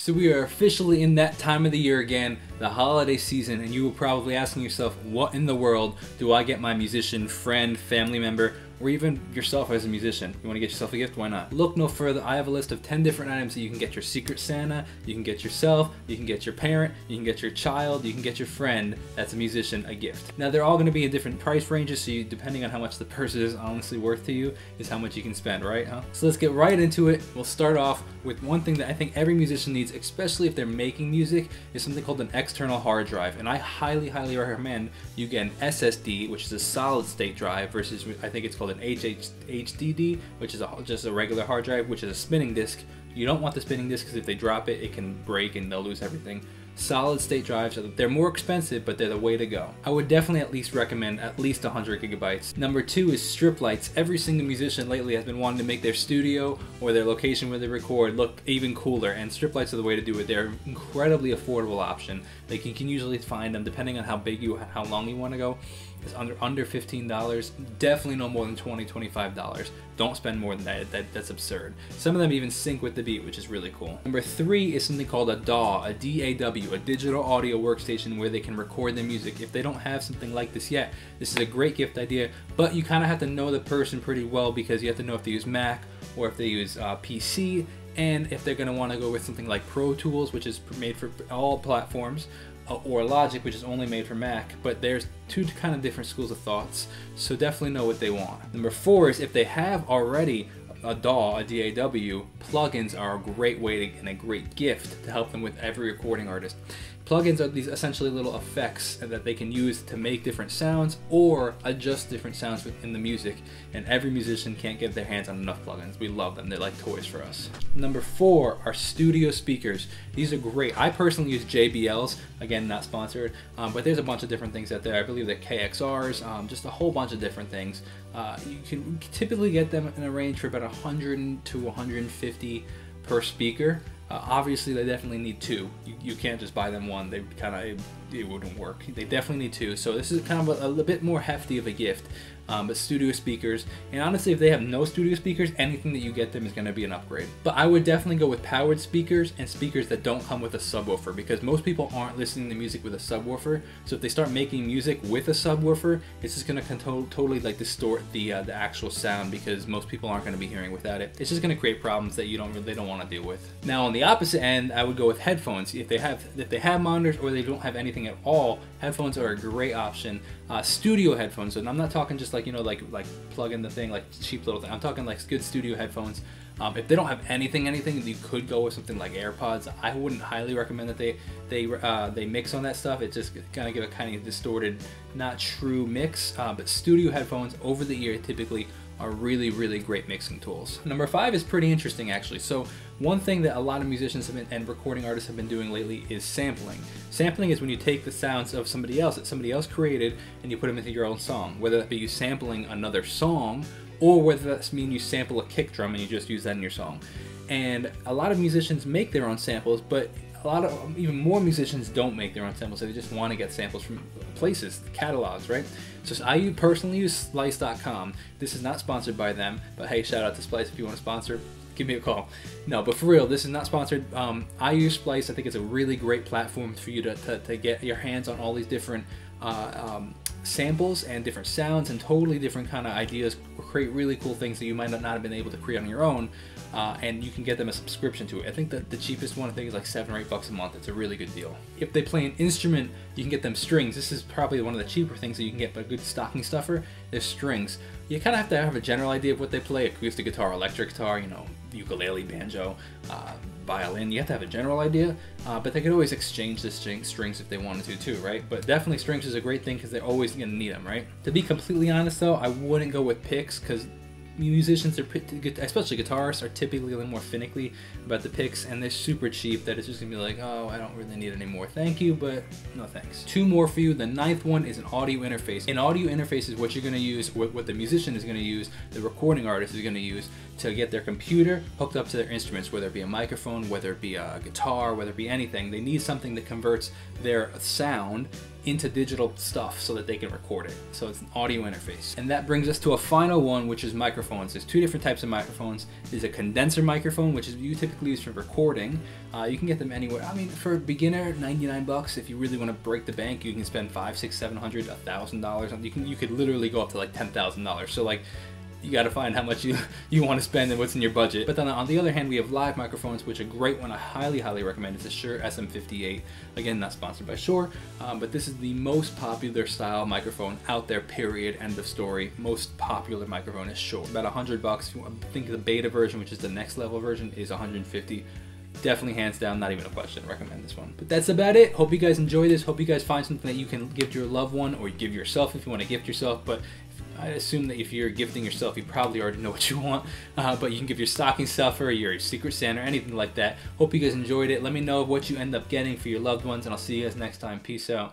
So we are officially in that time of the year again, the holiday season, and you were probably asking yourself, what in the world do I get my musician friend, family member, or even yourself as a musician? You want to get yourself a gift? Why not? Look no further. I have a list of 10 different items that you can get your Secret Santa, you can get yourself, you can get your parent, you can get your child, you can get your friend that's a musician a gift. Now they're all going to be in different price ranges, so depending on how much the purse is honestly worth to you is how much you can spend, right? So let's get right into it. We'll start off with one thing that I think every musician needs, especially if they're making music, is something called an external hard drive. And I highly recommend you get an SSD, which is a solid state drive, versus I think it's called an HDD, which is just a regular hard drive, which is a spinning disk. You don't want the spinning disk because if they drop it, it can break and they'll lose everything. Solid state drives, they're more expensive, but they're the way to go. I would definitely at least recommend at least 100 gigabytes. Number 2 is strip lights. Every single musician lately has been wanting to make their studio or their location where they record look even cooler, and strip lights are the way to do it. They're an incredibly affordable option. Like you can usually find them depending on how long you want to go. It's under $15, definitely no more than $20, $25. Don't spend more than that. That's absurd. Some of them even sync with the beat, which is really cool. Number 3 is something called a DAW, a DAW, a digital audio workstation where they can record their music. If they don't have something like this yet, this is a great gift idea, but you kind of have to know the person pretty well because you have to know if they use Mac or if they use PC, and if they're going to want to go with something like Pro Tools, which is made for all platforms, or Logic, which is only made for Mac. But there's two kind of different schools of thoughts, so definitely know what they want. Number 4 is if they have already a DAW, a DAW, plugins are a great way and a great gift to help them with every recording artist. Plugins are these essentially little effects that they can use to make different sounds or adjust different sounds within the music, and every musician can't get their hands on enough plugins. We love them. They're like toys for us. Number 4 are studio speakers. These are great. I personally use JBLs, again not sponsored, but there's a bunch of different things out there. I believe they're KXRs, just a whole bunch of different things. You can typically get them in a range for about 100 to 150 per speaker. Obviously they definitely need 2. You can't just buy them one. It wouldn't work. They definitely need 2. So this is kind of a bit more hefty of a gift. But studio speakers, and honestly if they have no studio speakers, anything that you get them is going to be an upgrade. But I would definitely go with powered speakers and speakers that don't come with a subwoofer, because most people aren't listening to music with a subwoofer. So if they start making music with a subwoofer, it's just going to totally like distort the actual sound, because most people aren't going to be hearing without it. It's just going to create problems that they don't want to deal with. Now on the opposite end, I would go with headphones. If they have monitors or they don't have anything at all, headphones are a great option. Studio headphones, and I'm not talking just like, you know, like plug in the thing, like cheap little thing. I'm talking like good studio headphones. If they don't have anything, you could go with something like AirPods. I wouldn't highly recommend that they mix on that stuff. It's just gonna give a kind of distorted, not true mix. But studio headphones over the ear typically are really great mixing tools. Number 5 is pretty interesting actually. So one thing that a lot of musicians and recording artists have been doing lately is sampling. Sampling is when you take the sounds of somebody else that somebody else created and you put them into your own song, whether that be you sampling another song or whether that means you sample a kick drum and you just use that in your song. And a lot of musicians make their own samples, but even more musicians don't make their own samples, so they just want to get samples from places, catalogs, right? So I personally use Splice.com. This is not sponsored by them, but hey, shout out to Splice if you want to sponsor. Give me a call. No, but for real, this is not sponsored. I use Splice. I think it's a really great platform for you to get your hands on all these different samples and different sounds and totally different kind of ideas, create really cool things that you might not have been able to create on your own. And you can get them a subscription to it. I think that the cheapest one I think is like $7 or $8 a month. It's a really good deal. If they play an instrument, you can get them strings. This is probably one of the cheaper things that you can get, but a good stocking stuffer is strings. You kind of have to have a general idea of what they play: acoustic guitar, electric guitar, you know, ukulele, banjo, violin. You have to have a general idea, but they could always exchange the strings if they wanted to too, right? But definitely strings is a great thing because they're always going to need them, right? To be completely honest though, I wouldn't go with picks because musicians, especially guitarists, are typically a little more finicky about the picks, and they're super cheap that it's just gonna be like, oh, I don't really need any more, thank you, but no thanks. 2 more for you. The 9th one is an audio interface. An audio interface is what you're gonna use, what the musician is gonna use, the recording artist is gonna use to get their computer hooked up to their instruments, whether it be a microphone, whether it be a guitar, whether it be anything. They need something that converts their sound into digital stuff so that they can record it. So it's an audio interface. And that brings us to a final one, which is microphones. There's two different types of microphones. There's a condenser microphone, which is you typically use for recording. You can get them anywhere. I mean, for a beginner, 99 bucks. If you really want to break the bank, you can spend $500, $600, $700, $1,000. You could literally go up to like $10,000. So like, you got to find how much you want to spend and what's in your budget. But then on the other hand, we have live microphones, which a great one I highly recommend is the Shure SM58. Again, not sponsored by Shure, but this is the most popular style microphone out there, period, end of story. Most popular microphone is Shure. About $100. I think the beta version, which is the next level version, is $150. Definitely, hands down, not even a question, recommend this one. But that's about it. Hope you guys enjoy this. Hope you guys find something that you can give to your loved one or give yourself if you want to gift yourself. But I assume that if you're gifting yourself, you probably already know what you want, but you can give your stocking stuffer, your Secret Santa, or anything like that. Hope you guys enjoyed it. Let me know what you end up getting for your loved ones, and I'll see you guys next time. Peace out.